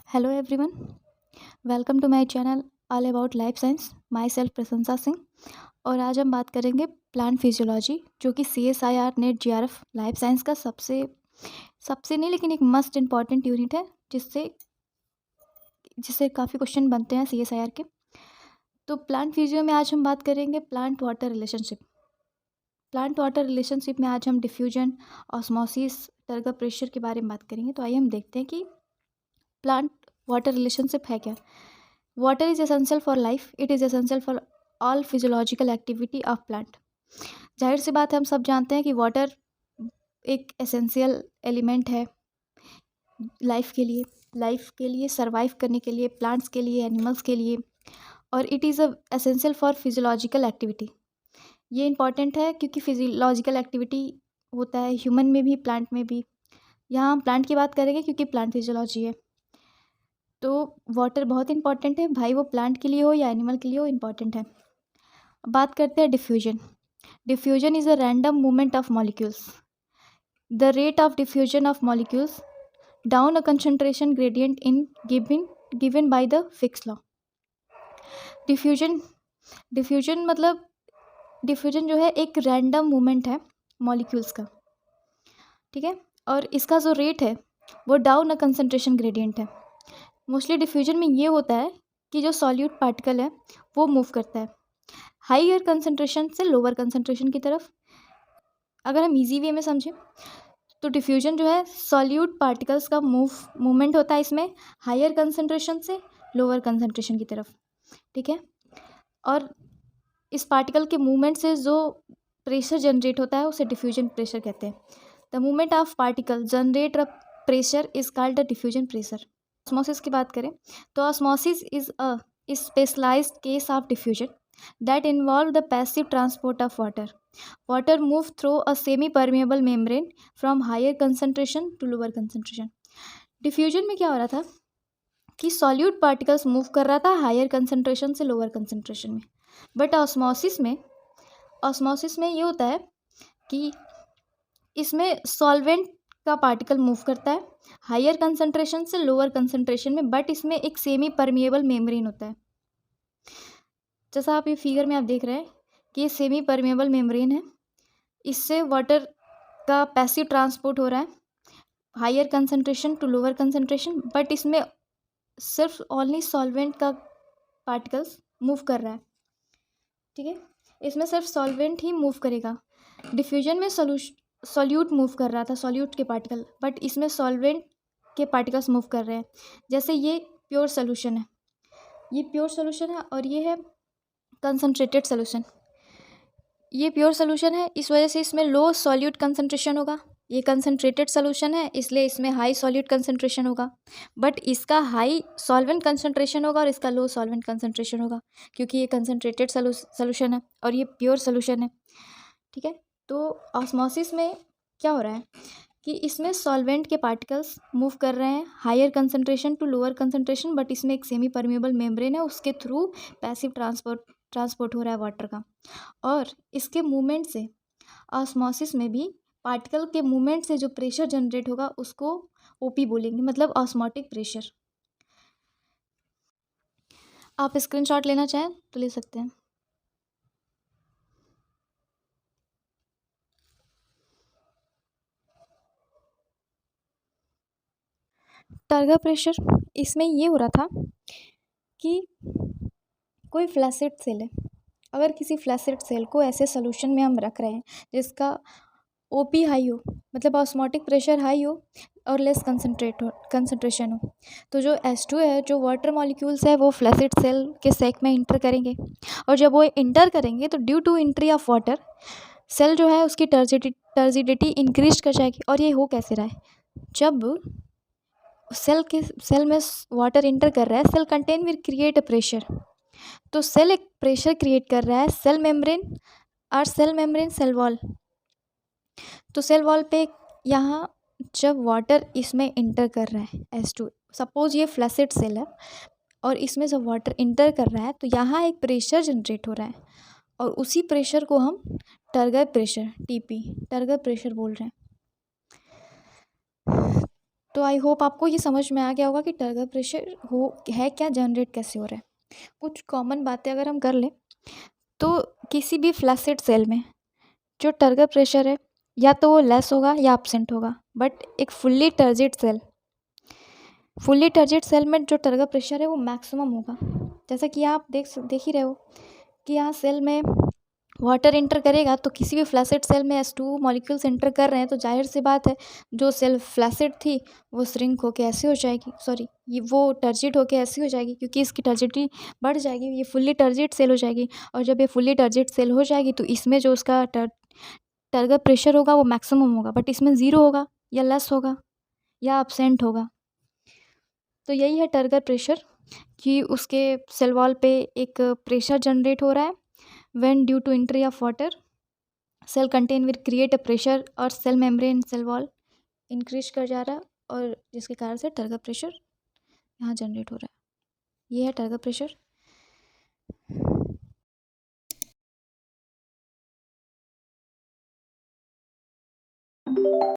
Hello everyone, welcome to my channel all about life science. Myself Prashansa Singh. और आज हम बात करेंगे प्लांट फिजियोलॉजी, जो कि CSIR net GRF life science का सबसे सबसे नहीं लेकिन एक मस्ट इम्पॉर्टेंट यूनिट है, जिससे जिससे काफ़ी क्वेश्चन बनते हैं CSIR के। तो प्लांट फिजियो में आज हम बात करेंगे plant water relationship. Plant water relationship में आज हम डिफ्यूजन, ऑस्मोसिस, टर्गर प्रेशर के बारे में बात करेंगे। तो आइए हम देखते हैं कि प्लांट वाटर रिलेशनशिप है क्या। Water is essential for life, it is essential for all physiological activity of plant. जाहिर सी बात है, हम सब जानते हैं कि वाटर एक एसेंशियल एलिमेंट है लाइफ के लिए सर्वाइव करने के लिए, प्लांट्स के लिए, एनिमल्स के लिए। और it is a essential for physiological activity. ये इंपॉर्टेंट है क्योंकि फिजियोलॉजिकल एक्टिविटी होता है ह्यूमन में भी, प्लांट में भी। यहाँ हम प्लांट की बात करेंगे क्योंकि प्लांट फिजियोलॉजी है। तो वाटर बहुत इंपॉर्टेंट है भाई, वो प्लांट के लिए हो या एनिमल के लिए हो, इंपॉर्टेंट है। बात करते हैं diffusion. Diffusion is a random movement of molecules. The rate of diffusion of molecules down a concentration gradient in given by the fix law. Diffusion diffusion जो है एक रैंडम मूवमेंट है मॉलिक्यूल्स का, ठीक है। और इसका जो रेट है वो डाउन अ कंसंट्रेशन ग्रेडियंट है। मोस्टली डिफ्यूजन में ये होता है कि जो सॉल्यूट पार्टिकल है वो मूव करता है हाइयर कंसंट्रेशन से लोअर कंसंट्रेशन की तरफ। अगर हम इजी वे में समझें तो डिफ्यूजन जो है सॉल्यूट पार्टिकल्स का मूवमेंट होता है इसमें हाइयर कंसंट्रेशन से लोअर कंसंट्रेशन की तरफ, ठीक है। और इस पार्टिकल के मूवमेंट से जो प्रेशर जनरेट होता है उसे डिफ्यूजन प्रेशर कहते हैं। The movement of particle generate a pressure is called the diffusion pressure. Osmosis की बात करें तो osmosis is a specialized case of diffusion that involve the passive transport of water. Water move through a semi permeable membrane from higher concentration to lower concentration. Diffusion में क्या हो रहा था कि सॉल्यूट पार्टिकल्स मूव कर रहा था higher concentration से लोअर कंसंट्रेशन में। बट ऑस्मोसिस में ये होता है कि इसमें सॉल्वेंट का पार्टिकल मूव करता है हायर कंसंट्रेशन से लोअर कंसंट्रेशन में, बट इसमें एक सेमी परमिएबल मेम्ब्रेन होता है। जैसा आप ये फिगर में आप देख रहे हैं कि ये सेमी परमिएबल मेम्ब्रेन है, इससे वाटर का पैसिव ट्रांसपोर्ट हो रहा है higher concentration to lower concentration, but इसमें सिर्फ ओनली सॉल्वेंट का पार्टिकल्स मूव कर रहा है, ठीक है। इसमें सिर्फ सॉल्वेंट ही मूव करेगा। डिफ्यूजन में सॉल्यूट मूव कर रहा था, सॉल्यूट के पार्टिकल, बट इसमें सॉल्वेंट के पार्टिकल्स मूव कर रहे हैं। जैसे ये प्योर सोल्यूशन है, और ये है कंसनट्रेटेड सोल्यूशन। ये प्योर सोल्यूशन है, इस वजह से इसमें लो सॉल्यूट कंसंट्रेशन होगा। ये कंसनट्रेटेड सोल्यूशन है, इसलिए इसमें हाई सॉल्यूट कंसंट्रेशन होगा। बट इसका हाई सॉल्वेंट कंसंट्रेशन होगा और इसका लो सॉल्वेंट कंसंट्रेशन होगा, क्योंकि ये कंसनट्रेटेड सोल्यूशन है और ये प्योर सोल्यूशन है, ठीक है। तो ऑस्मोसिस में क्या हो रहा है कि इसमें सॉल्वेंट के पार्टिकल्स मूव कर रहे हैं higher concentration to lower concentration, but इसमें एक सेमी परमेबल मेम्ब्रेन है, उसके थ्रू पैसिव ट्रांसपोर्ट हो रहा है वाटर का। और इसके मूवमेंट से ऑस्मोसिस में भी पार्टिकल के मूवमेंट से जो प्रेशर जनरेट होगा उसको ओपी बोलेंगे, मतलब ऑस्मोटिक प्रेशर। आप स्क्रीनशॉट लेना चाहें तो ले सकते हैं। टर्गर प्रेशर, इसमें ये हो रहा था कि कोई फ्लैसिड सेल है, अगर किसी फ्लैसिड सेल को ऐसे सोल्यूशन में हम रख रहे हैं जिसका ओपी हाई हो, मतलब ऑस्मोटिक प्रेशर हाई हो और लेस कंसंट्रेशन हो, तो जो H2 है, जो वाटर मॉलिक्यूल्स है, वो फ्लैसिड सेल के सेक में इंटर करेंगे। और जब वो इंटर करेंगे तो due to entry of water, cell जो है उसकी टर्जिडिटी इंक्रीज कर जाएगी। और ये हो कैसे रहा है, जब सेल में वाटर इंटर कर रहा है, cell contain will create a pressure. तो सेल एक प्रेशर क्रिएट कर रहा है सेल मेम्ब्रेन सेल वॉल। तो सेल वॉल पे यहाँ जब वाटर इसमें इंटर कर रहा है H2, सपोज ये फ्लैसिड सेल है और इसमें जब वाटर इंटर कर रहा है तो यहाँ एक प्रेशर जनरेट हो रहा है, और उसी प्रेशर को हम टर्गर प्रेशर बोल रहे हैं। तो आई होप आपको ये समझ में आ गया होगा कि टर्गर प्रेशर है क्या, जनरेट कैसे हो रहा है। कुछ कॉमन बातें अगर हम कर लें तो किसी भी फ्लैसिड सेल में जो टर्गर प्रेशर है या तो वो लेस होगा या एब्सेंट होगा, बट एक फुल्ली टर्जिड सेल में जो टर्गर प्रेशर है वो मैक्सिमम होगा। जैसा कि आप देख ही रहे हो कि यहाँ सेल में वाटर इंटर करेगा तो किसी भी फ्लैसिड सेल में H2 मॉलिक्यूल्स इंटर कर रहे हैं, तो जाहिर सी बात है जो सेल फ्लैसिड थी वो श्रिंक होके ऐसी हो जाएगी, वो टर्जिड होके ऐसी हो जाएगी क्योंकि इसकी टर्जिडिटी बढ़ जाएगी, ये फुल्ली टर्जिड सेल हो जाएगी। और जब ये फुल्ली टर्जिड सेल हो जाएगी तो इसमें जो उसका टर्गर प्रेशर होगा वो मैक्सिमम होगा, बट इसमें ज़ीरो होगा या लेस होगा या एब्सेंट होगा। तो यही है टर्गर प्रेशर कि उसके सेल वॉल पे एक प्रेशर जनरेट हो रहा है when due to entry of water cell contain will create a pressure और cell membrane cell wall increase कर जा रहा है, और जिसके कारण से टर्गर प्रेशर यहाँ जनरेट हो रहा है। ये है टर्गर प्रेशर।